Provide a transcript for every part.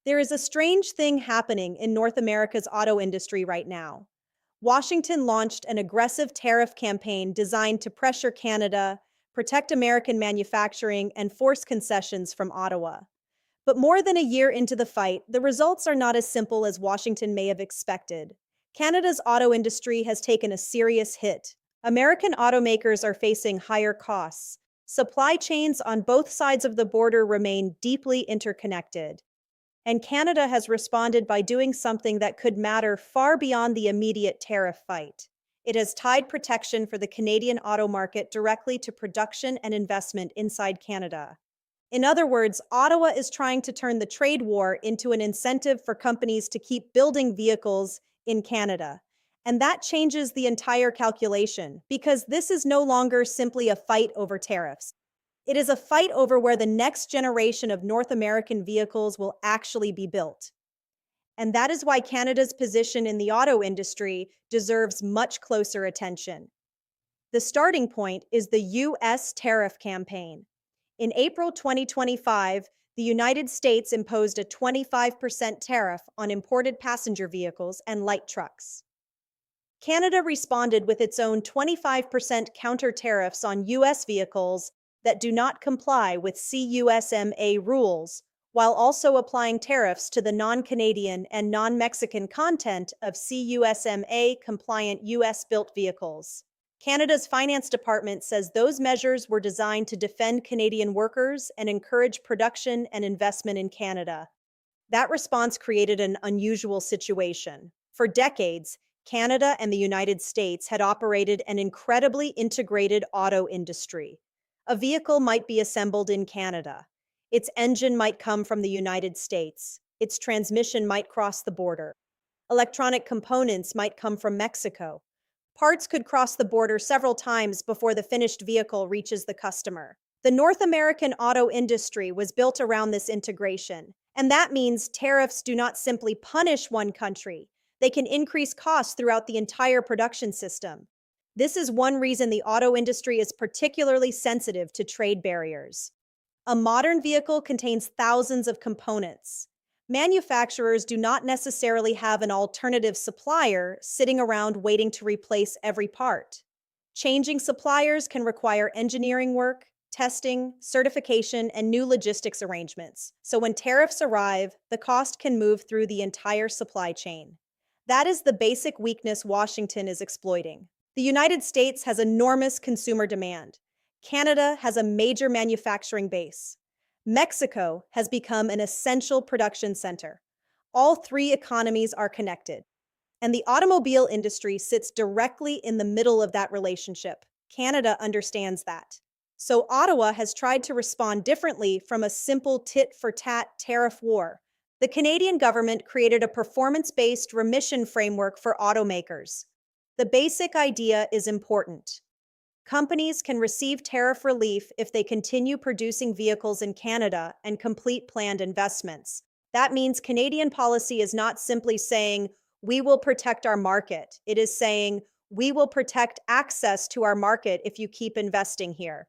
There is a strange thing happening in North America's auto industry right now. Washington launched an aggressive tariff campaign designed to pressure Canada, protect American manufacturing, and force concessions from Ottawa. But more than a year into the fight, the results are not as simple as Washington may have expected. Canada's auto industry has taken a serious hit. American automakers are facing higher costs. Supply chains on both sides of the border remain deeply interconnected. And Canada has responded by doing something that could matter far beyond the immediate tariff fight. It has tied protection for the Canadian auto market directly to production and investment inside Canada. In other words, Ottawa is trying to turn the trade war into an incentive for companies to keep building vehicles in Canada. And that changes the entire calculation because this is no longer simply a fight over tariffs. It is a fight over where the next generation of North American vehicles will actually be built. And that is why Canada's position in the auto industry deserves much closer attention. The starting point is the U.S. tariff campaign. In April 2025, the United States imposed a 25% tariff on imported passenger vehicles and light trucks. Canada responded with its own 25% counter tariffs on U.S. vehicles that do not comply with USMCA rules, while also applying tariffs to the non-Canadian and non-Mexican content of USMCA-compliant U.S.-built vehicles. Canada's Finance Department says those measures were designed to defend Canadian workers and encourage production and investment in Canada. That response created an unusual situation. For decades, Canada and the United States had operated an incredibly integrated auto industry. A vehicle might be assembled in Canada. Its engine might come from the United States. Its transmission might cross the border. Electronic components might come from Mexico. Parts could cross the border several times before the finished vehicle reaches the customer. The North American auto industry was built around this integration, and that means tariffs do not simply punish one country. They can increase costs throughout the entire production system. This is one reason the auto industry is particularly sensitive to trade barriers. A modern vehicle contains thousands of components. Manufacturers do not necessarily have an alternative supplier sitting around waiting to replace every part. Changing suppliers can require engineering work, testing, certification, and new logistics arrangements. So when tariffs arrive, the cost can move through the entire supply chain. That is the basic weakness Washington is exploiting. The United States has enormous consumer demand. Canada has a major manufacturing base. Mexico has become an essential production center. All three economies are connected. And the automobile industry sits directly in the middle of that relationship. Canada understands that. So Ottawa has tried to respond differently from a simple tit-for-tat tariff war. The Canadian government created a performance-based remission framework for automakers. The basic idea is important. Companies can receive tariff relief if they continue producing vehicles in Canada and complete planned investments. That means Canadian policy is not simply saying, we will protect our market. It is saying, we will protect access to our market if you keep investing here.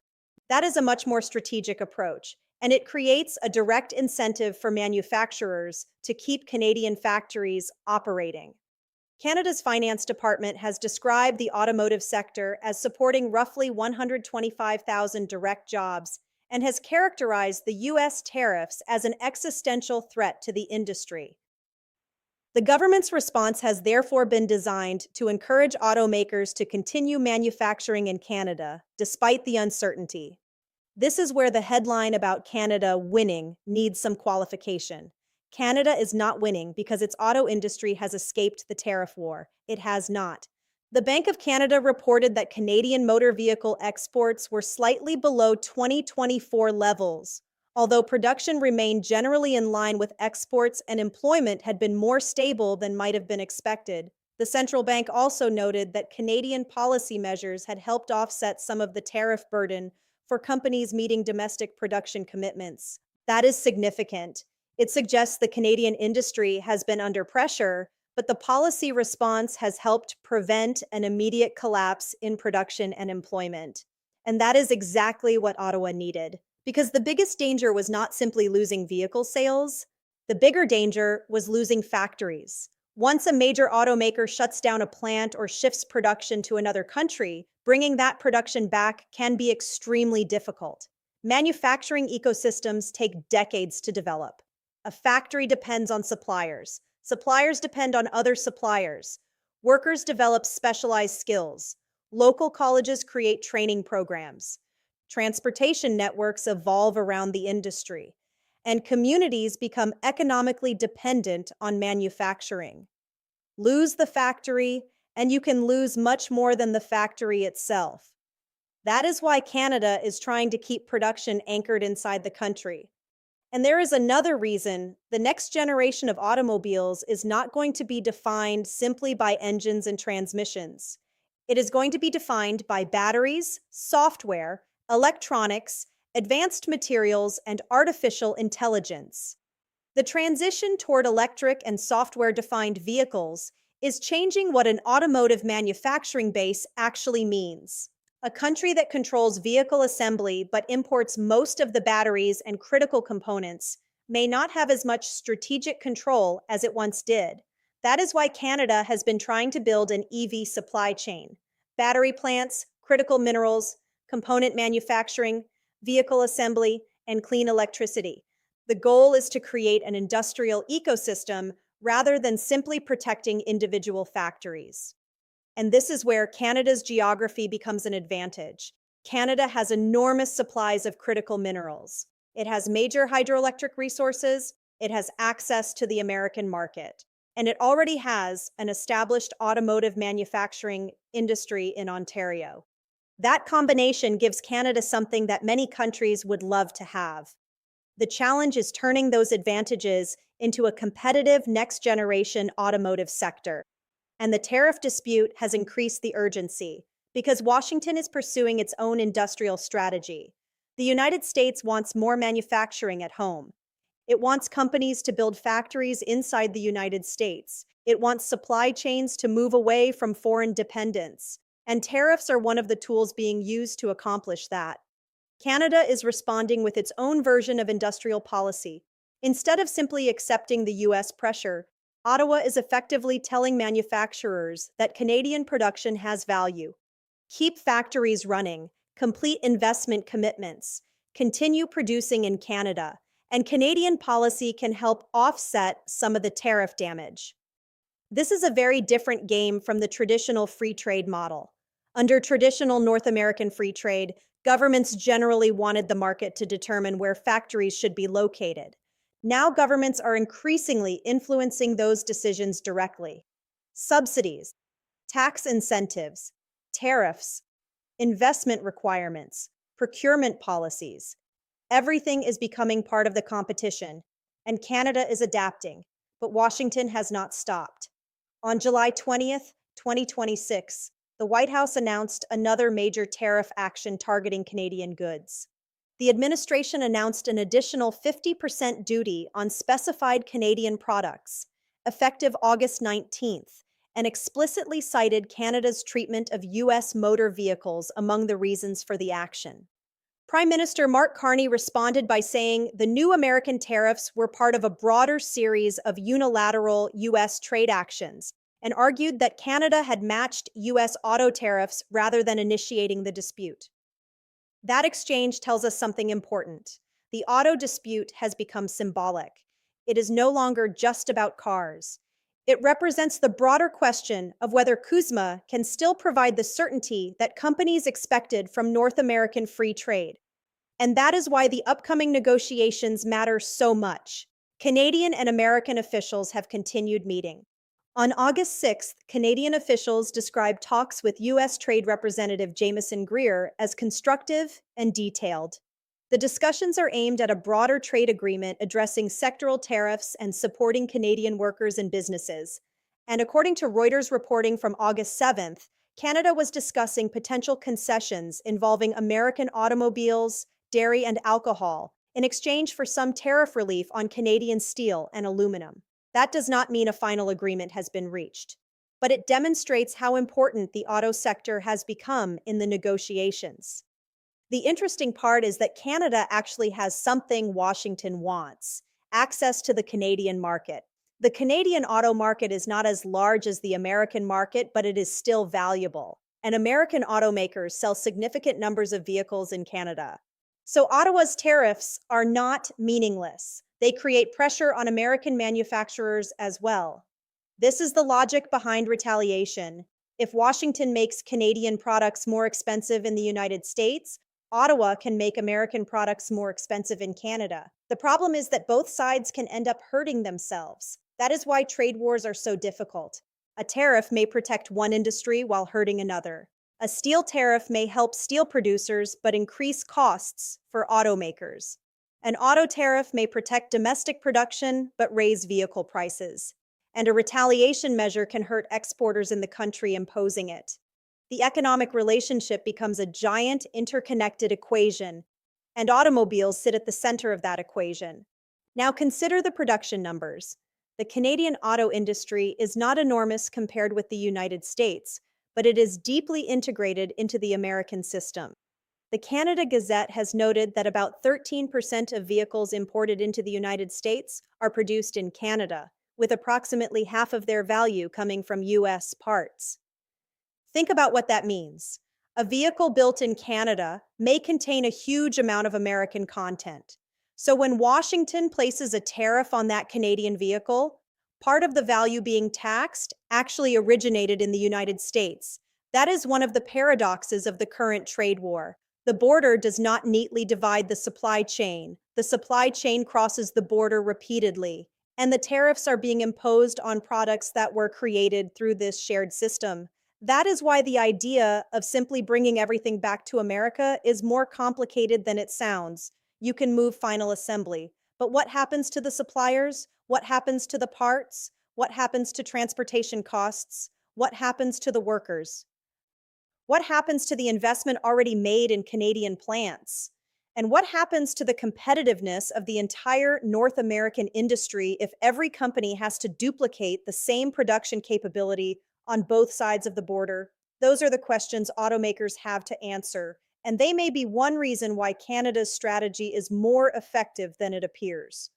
That is a much more strategic approach, and it creates a direct incentive for manufacturers to keep Canadian factories operating. Canada's Finance Department has described the automotive sector as supporting roughly 125,000 direct jobs and has characterized the U.S. tariffs as an existential threat to the industry. The government's response has therefore been designed to encourage automakers to continue manufacturing in Canada, despite the uncertainty. This is where the headline about Canada winning needs some qualification. Canada is not winning because its auto industry has escaped the tariff war. It has not. The Bank of Canada reported that Canadian motor vehicle exports were slightly below 2024 levels, although production remained generally in line with exports and employment had been more stable than might have been expected. The central bank also noted that Canadian policy measures had helped offset some of the tariff burden for companies meeting domestic production commitments. That is significant. It suggests the Canadian industry has been under pressure, but the policy response has helped prevent an immediate collapse in production and employment. And that is exactly what Ottawa needed. Because the biggest danger was not simply losing vehicle sales, The bigger danger was losing factories. Once a major automaker shuts down a plant or shifts production to another country, bringing that production back can be extremely difficult. Manufacturing ecosystems take decades to develop. A factory depends on suppliers. Suppliers depend on other suppliers. Workers develop specialized skills. Local colleges create training programs. Transportation networks evolve around the industry, and communities become economically dependent on manufacturing. Lose the factory, and you can lose much more than the factory itself. That is why Canada is trying to keep production anchored inside the country. And there is another reason: the next generation of automobiles is not going to be defined simply by engines and transmissions. It is going to be defined by batteries, software, electronics, advanced materials, and artificial intelligence. The transition toward electric and software-defined vehicles is changing what an automotive manufacturing base actually means. A country that controls vehicle assembly but imports most of the batteries and critical components may not have as much strategic control as it once did. That is why Canada has been trying to build an EV supply chain: battery plants, critical minerals, component manufacturing, vehicle assembly, and clean electricity. The goal is to create an industrial ecosystem rather than simply protecting individual factories. And this is where Canada's geography becomes an advantage. Canada has enormous supplies of critical minerals. It has major hydroelectric resources. It has access to the American market. And it already has an established automotive manufacturing industry in Ontario. That combination gives Canada something that many countries would love to have. The challenge is turning those advantages into a competitive next-generation automotive sector. And the tariff dispute has increased the urgency because Washington is pursuing its own industrial strategy. The United States wants more manufacturing at home. It wants companies to build factories inside the United States. It wants supply chains to move away from foreign dependence. And tariffs are one of the tools being used to accomplish that. Canada is responding with its own version of industrial policy. Instead of simply accepting the US pressure, Ottawa is effectively telling manufacturers that Canadian production has value. Keep factories running, complete investment commitments, continue producing in Canada, and Canadian policy can help offset some of the tariff damage. This is a very different game from the traditional free trade model. Under traditional North American free trade, governments generally wanted the market to determine where factories should be located. Now governments are increasingly influencing those decisions directly. Subsidies, tax incentives, tariffs, investment requirements, procurement policies. Everything is becoming part of the competition, and Canada is adapting, but Washington has not stopped. On July 20th, 2026, the White House announced another major tariff action targeting Canadian goods. The administration announced an additional 50% duty on specified Canadian products, effective August 19th, and explicitly cited Canada's treatment of U.S. motor vehicles among the reasons for the action. Prime Minister Mark Carney responded by saying the new American tariffs were part of a broader series of unilateral U.S. trade actions, and argued that Canada had matched U.S. auto tariffs rather than initiating the dispute. That exchange tells us something important. The auto dispute has become symbolic. It is no longer just about cars. It represents the broader question of whether CUSMA can still provide the certainty that companies expected from North American free trade. And that is why the upcoming negotiations matter so much. Canadian and American officials have continued meeting. On August 6th, Canadian officials described talks with U.S. Trade Representative Jameson Greer as constructive and detailed. The discussions are aimed at a broader trade agreement addressing sectoral tariffs and supporting Canadian workers and businesses. And according to Reuters reporting from August 7th, Canada was discussing potential concessions involving American automobiles, dairy, and alcohol in exchange for some tariff relief on Canadian steel and aluminum. That does not mean a final agreement has been reached, but it demonstrates how important the auto sector has become in the negotiations. The interesting part is that Canada actually has something Washington wants, access to the Canadian market. The Canadian auto market is not as large as the American market, but it is still valuable. And American automakers sell significant numbers of vehicles in Canada. So Ottawa's tariffs are not meaningless. They create pressure on American manufacturers as well. This is the logic behind retaliation. If Washington makes Canadian products more expensive in the United States, Ottawa can make American products more expensive in Canada. The problem is that both sides can end up hurting themselves. That is why trade wars are so difficult. A tariff may protect one industry while hurting another. A steel tariff may help steel producers but increase costs for automakers. An auto tariff may protect domestic production but raise vehicle prices. And a retaliation measure can hurt exporters in the country imposing it. The economic relationship becomes a giant interconnected equation, and automobiles sit at the center of that equation. Now consider the production numbers. The Canadian auto industry is not enormous compared with the United States, but it is deeply integrated into the American system. The Canada Gazette has noted that about 13% of vehicles imported into the United States are produced in Canada, with approximately half of their value coming from U.S. parts. Think about what that means. A vehicle built in Canada may contain a huge amount of American content. So when Washington places a tariff on that Canadian vehicle, part of the value being taxed actually originated in the United States. That is one of the paradoxes of the current trade war. The border does not neatly divide the supply chain. The supply chain crosses the border repeatedly, and the tariffs are being imposed on products that were created through this shared system. That is why the idea of simply bringing everything back to America is more complicated than it sounds. You can move final assembly, but what happens to the suppliers? What happens to the parts? What happens to transportation costs? What happens to the workers? What happens to the investment already made in Canadian plants? And what happens to the competitiveness of the entire North American industry if every company has to duplicate the same production capability on both sides of the border? Those are the questions automakers have to answer, and they may be one reason why Canada's strategy is more effective than it appears.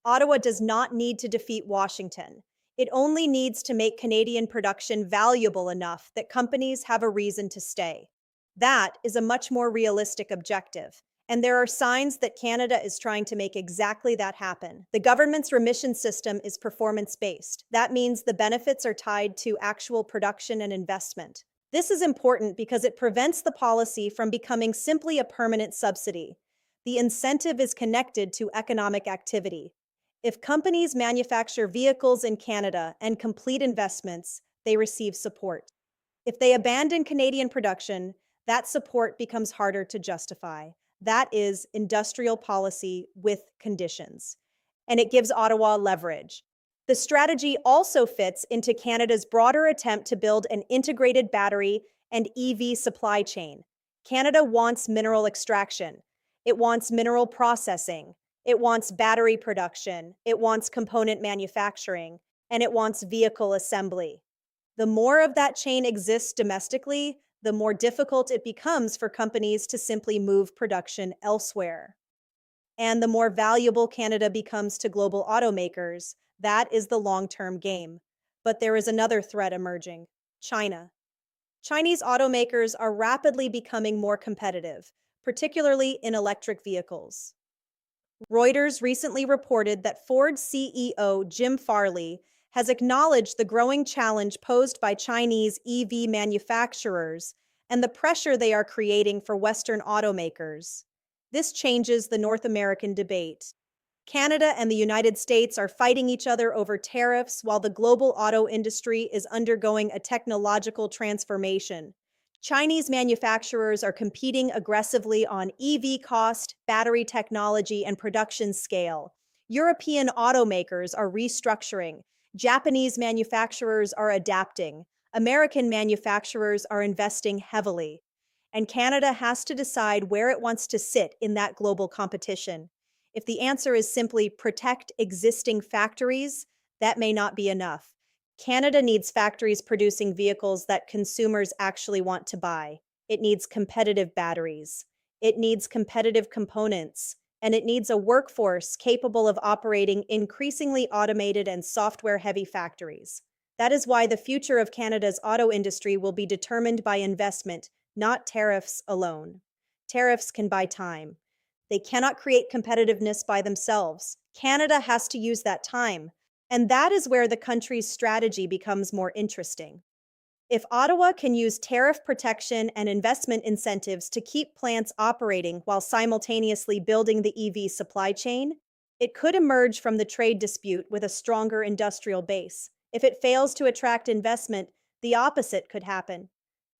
Ottawa does not need to defeat Washington. It only needs to make Canadian production valuable enough that companies have a reason to stay. That is a much more realistic objective. And there are signs that Canada is trying to make exactly that happen. The government's remission system is performance-based. That means the benefits are tied to actual production and investment. This is important because it prevents the policy from becoming simply a permanent subsidy. The incentive is connected to economic activity. If companies manufacture vehicles in Canada and complete investments, they receive support. If they abandon Canadian production, that support becomes harder to justify. That is industrial policy with conditions. And it gives Ottawa leverage. The strategy also fits into Canada's broader attempt to build an integrated battery and EV supply chain. Canada wants mineral extraction. It wants mineral processing. It wants battery production. It wants component manufacturing. And it wants vehicle assembly. The more of that chain exists domestically, the more difficult it becomes for companies to simply move production elsewhere. And the more valuable Canada becomes to global automakers, that is the long-term game. But there is another threat emerging: China. Chinese automakers are rapidly becoming more competitive, particularly in electric vehicles. Reuters recently reported that Ford CEO Jim Farley has acknowledged the growing challenge posed by Chinese EV manufacturers and the pressure they are creating for Western automakers. This changes the North American debate. Canada and the United States are fighting each other over tariffs while the global auto industry is undergoing a technological transformation. Chinese manufacturers are competing aggressively on EV cost, battery technology, and production scale. European automakers are restructuring. Japanese manufacturers are adapting. American manufacturers are investing heavily. And Canada has to decide where it wants to sit in that global competition. If the answer is simply protect existing factories, that may not be enough. Canada needs factories producing vehicles that consumers actually want to buy. It needs competitive batteries. It needs competitive components. and it needs a workforce capable of operating increasingly automated and software-heavy factories. That is why the future of Canada's auto industry will be determined by investment, not tariffs alone. Tariffs can buy time. They cannot create competitiveness by themselves. Canada has to use that time, and that is where the country's strategy becomes more interesting. If Ottawa can use tariff protection and investment incentives to keep plants operating while simultaneously building the EV supply chain, it could emerge from the trade dispute with a stronger industrial base. If it fails to attract investment, the opposite could happen.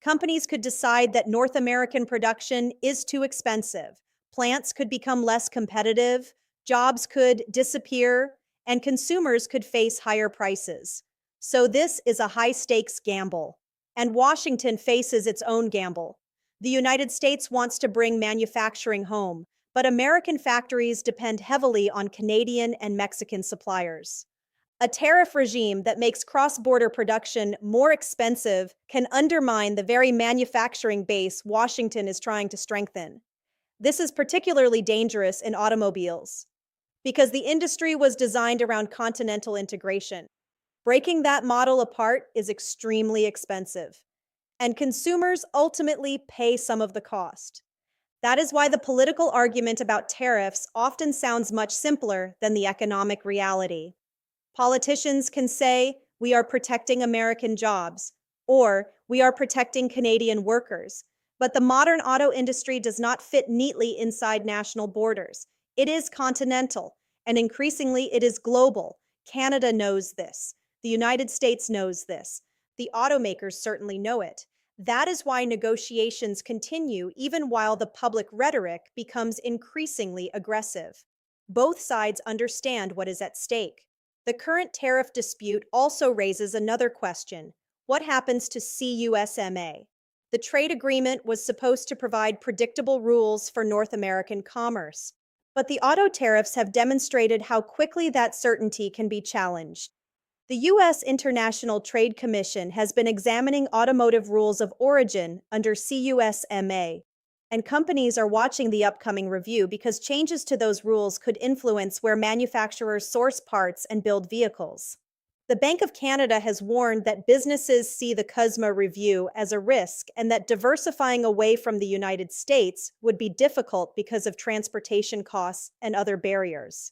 Companies could decide that North American production is too expensive, plants could become less competitive, jobs could disappear, and consumers could face higher prices. So this is a high-stakes gamble. And Washington faces its own gamble. The United States wants to bring manufacturing home, but American factories depend heavily on Canadian and Mexican suppliers. A tariff regime that makes cross-border production more expensive can undermine the very manufacturing base Washington is trying to strengthen. This is particularly dangerous in automobiles, because the industry was designed around continental integration. Breaking that model apart is extremely expensive, and consumers ultimately pay some of the cost. That is why the political argument about tariffs often sounds much simpler than the economic reality. Politicians can say, "We are protecting American jobs," or "We are protecting Canadian workers." But the modern auto industry does not fit neatly inside national borders. It is continental, and increasingly it is global. Canada knows this. The United States knows this. The automakers certainly know it. That is why negotiations continue even while the public rhetoric becomes increasingly aggressive. Both sides understand what is at stake. The current tariff dispute also raises another question. What happens to USMCA? The trade agreement was supposed to provide predictable rules for North American commerce, but the auto tariffs have demonstrated how quickly that certainty can be challenged. The U.S. International Trade Commission has been examining automotive rules of origin under USMCA, and companies are watching the upcoming review because changes to those rules could influence where manufacturers source parts and build vehicles. The Bank of Canada has warned that businesses see the CUSMA review as a risk and that diversifying away from the United States would be difficult because of transportation costs and other barriers.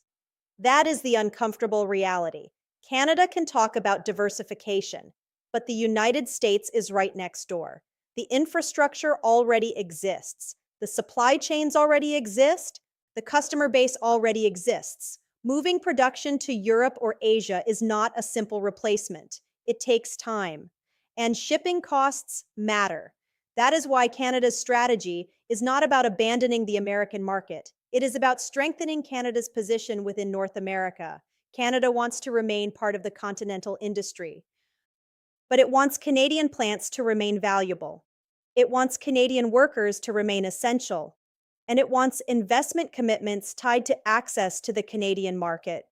That is the uncomfortable reality. Canada can talk about diversification, but the United States is right next door. The infrastructure already exists. The supply chains already exist. The customer base already exists. Moving production to Europe or Asia is not a simple replacement. It takes time. And shipping costs matter. That is why Canada's strategy is not about abandoning the American market. It is about strengthening Canada's position within North America. Canada wants to remain part of the continental industry, but it wants Canadian plants to remain valuable. It wants Canadian workers to remain essential, and it wants investment commitments tied to access to the Canadian market.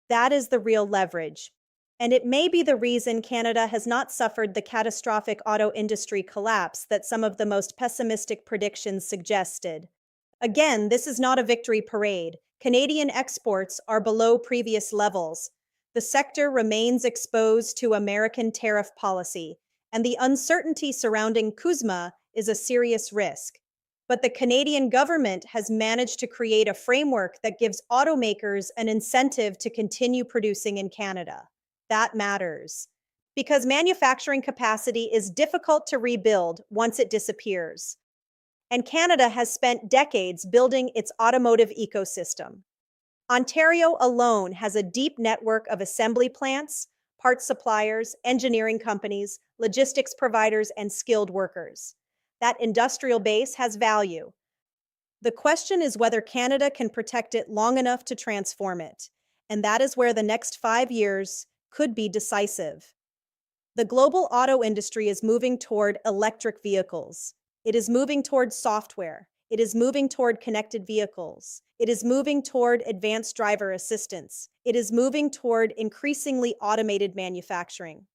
That is the real leverage, and it may be the reason Canada has not suffered the catastrophic auto industry collapse that some of the most pessimistic predictions suggested. Again, this is not a victory parade. Canadian exports are below previous levels. The sector remains exposed to American tariff policy, and the uncertainty surrounding CUSMA is a serious risk. But the Canadian government has managed to create a framework that gives automakers an incentive to continue producing in Canada. That matters, because manufacturing capacity is difficult to rebuild once it disappears. And Canada has spent decades building its automotive ecosystem. Ontario alone has a deep network of assembly plants, parts suppliers, engineering companies, logistics providers, and skilled workers. That industrial base has value. The question is whether Canada can protect it long enough to transform it, and that is where the next 5 years could be decisive. The global auto industry is moving toward electric vehicles. It is moving toward software. It is moving toward connected vehicles. It is moving toward advanced driver assistance. It is moving toward increasingly automated manufacturing.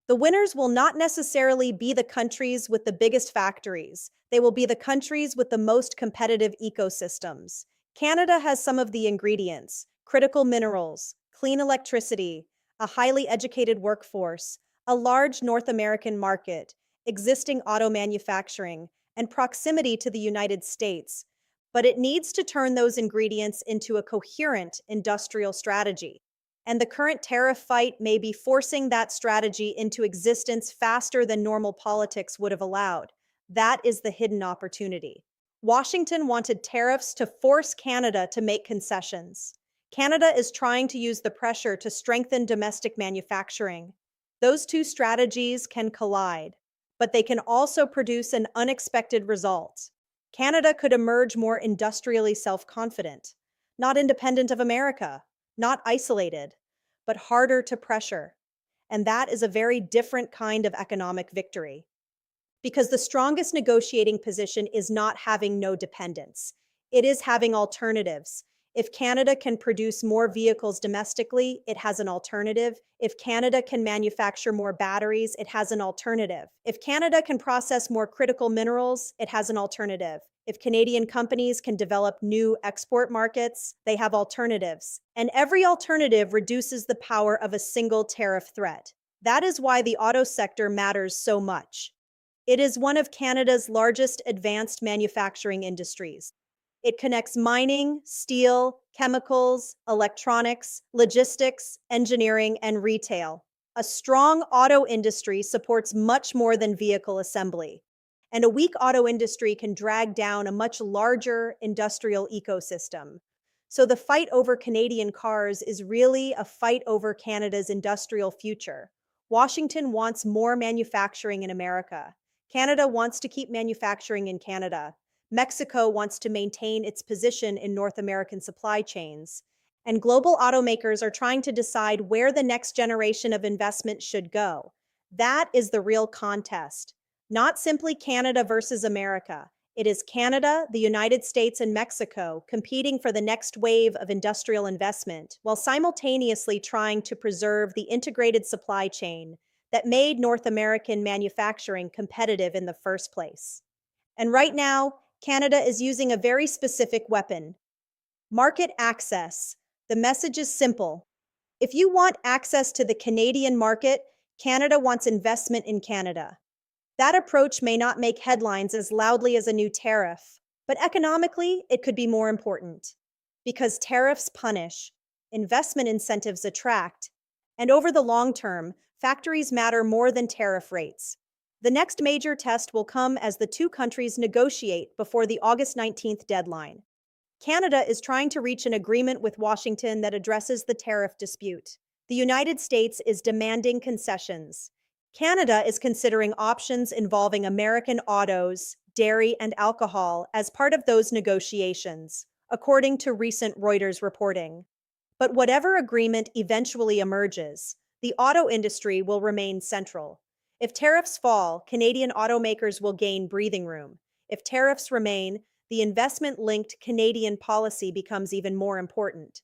The winners will not necessarily be the countries with the biggest factories. They will be the countries with the most competitive ecosystems. Canada has some of the ingredients: critical minerals, clean electricity, a highly educated workforce, a large North American market, existing auto manufacturing, and proximity to the United States. But it needs to turn those ingredients into a coherent industrial strategy. And the current tariff fight may be forcing that strategy into existence faster than normal politics would have allowed. That is the hidden opportunity. Washington wanted tariffs to force Canada to make concessions. Canada is trying to use the pressure to strengthen domestic manufacturing. Those two strategies can collide, but they can also produce an unexpected result. Canada could emerge more industrially self-confident, not independent of America, not isolated, but harder to pressure. And that is a very different kind of economic victory. Because the strongest negotiating position is not having no dependence. It is having alternatives. If Canada can produce more vehicles domestically, it has an alternative. If Canada can manufacture more batteries, it has an alternative. If Canada can process more critical minerals, it has an alternative. If Canadian companies can develop new export markets, they have alternatives. And every alternative reduces the power of a single tariff threat. That is why the auto sector matters so much. It is one of Canada's largest advanced manufacturing industries. It connects mining, steel, chemicals, electronics, logistics, engineering, and retail. A strong auto industry supports much more than vehicle assembly. And a weak auto industry can drag down a much larger industrial ecosystem. So the fight over Canadian cars is really a fight over Canada's industrial future. Washington wants more manufacturing in America. Canada wants to keep manufacturing in Canada. Mexico wants to maintain its position in North American supply chains. And global automakers are trying to decide where the next generation of investment should go. That is the real contest. Not simply Canada versus America. It is Canada, the United States, and Mexico competing for the next wave of industrial investment while simultaneously trying to preserve the integrated supply chain that made North American manufacturing competitive in the first place. And right now, Canada is using a very specific weapon: market access. The message is simple. If you want access to the Canadian market, Canada wants investment in Canada. That approach may not make headlines as loudly as a new tariff, but economically, it could be more important. Because tariffs punish, investment incentives attract, and over the long term, factories matter more than tariff rates. The next major test will come as the two countries negotiate before the August 19th deadline. Canada is trying to reach an agreement with Washington that addresses the tariff dispute. The United States is demanding concessions. Canada is considering options involving American autos, dairy, and alcohol as part of those negotiations, according to recent Reuters reporting. But whatever agreement eventually emerges, the auto industry will remain central. If tariffs fall, Canadian automakers will gain breathing room. If tariffs remain, the investment-linked Canadian policy becomes even more important.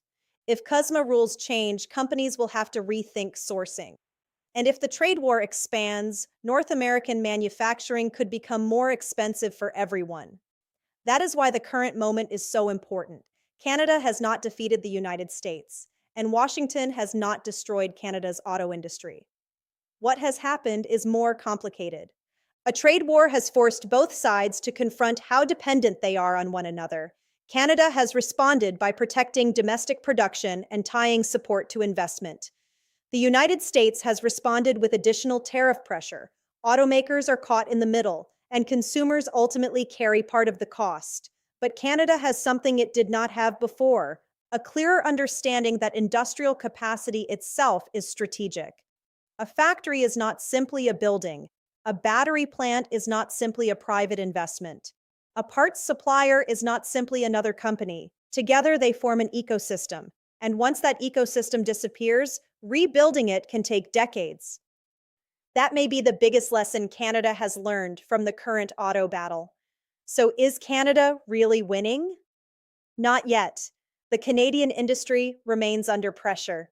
If CUSMA rules change, companies will have to rethink sourcing. And if the trade war expands, North American manufacturing could become more expensive for everyone. That is why the current moment is so important. Canada has not defeated the United States, and Washington has not destroyed Canada's auto industry. What has happened is more complicated. A trade war has forced both sides to confront how dependent they are on one another. Canada has responded by protecting domestic production and tying support to investment. The United States has responded with additional tariff pressure. Automakers are caught in the middle, and consumers ultimately carry part of the cost. But Canada has something it did not have before: a clearer understanding that industrial capacity itself is strategic. A factory is not simply a building. A battery plant is not simply a private investment. A parts supplier is not simply another company. Together they form an ecosystem. And once that ecosystem disappears, rebuilding it can take decades. That may be the biggest lesson Canada has learned from the current auto battle. So is Canada really winning? Not yet. The Canadian industry remains under pressure.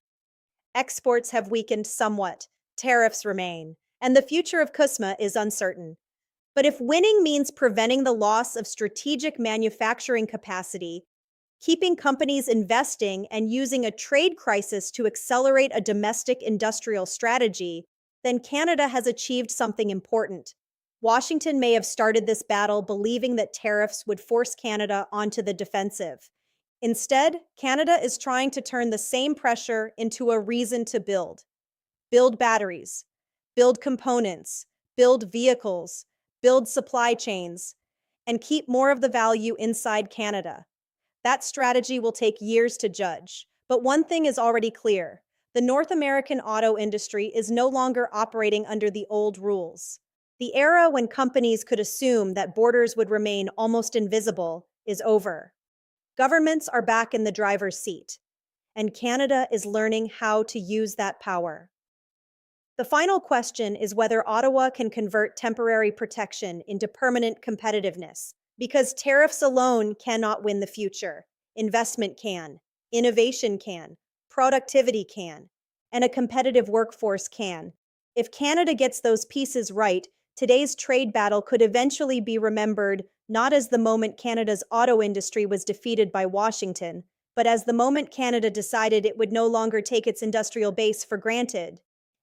Exports have weakened somewhat, tariffs remain, and the future of CUSMA is uncertain. But if winning means preventing the loss of strategic manufacturing capacity, keeping companies investing and using a trade crisis to accelerate a domestic industrial strategy, then Canada has achieved something important. Washington may have started this battle believing that tariffs would force Canada onto the defensive. Instead, Canada is trying to turn the same pressure into a reason to build. Build batteries, build components, build vehicles, build supply chains, and keep more of the value inside Canada. That strategy will take years to judge. But one thing is already clear. The North American auto industry is no longer operating under the old rules. The era when companies could assume that borders would remain almost invisible is over. Governments are back in the driver's seat, and Canada is learning how to use that power. The final question is whether Ottawa can convert temporary protection into permanent competitiveness, because tariffs alone cannot win the future. Investment can, innovation can, productivity can, and a competitive workforce can. If Canada gets those pieces right, today's trade battle could eventually be remembered not as the moment Canada's auto industry was defeated by Washington, but as the moment Canada decided it would no longer take its industrial base for granted.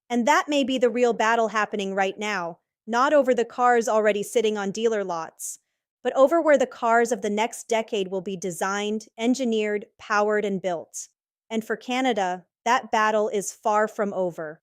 And that may be the real battle happening right now, not over the cars already sitting on dealer lots, but over where the cars of the next decade will be designed, engineered, powered, and built. And for Canada, that battle is far from over.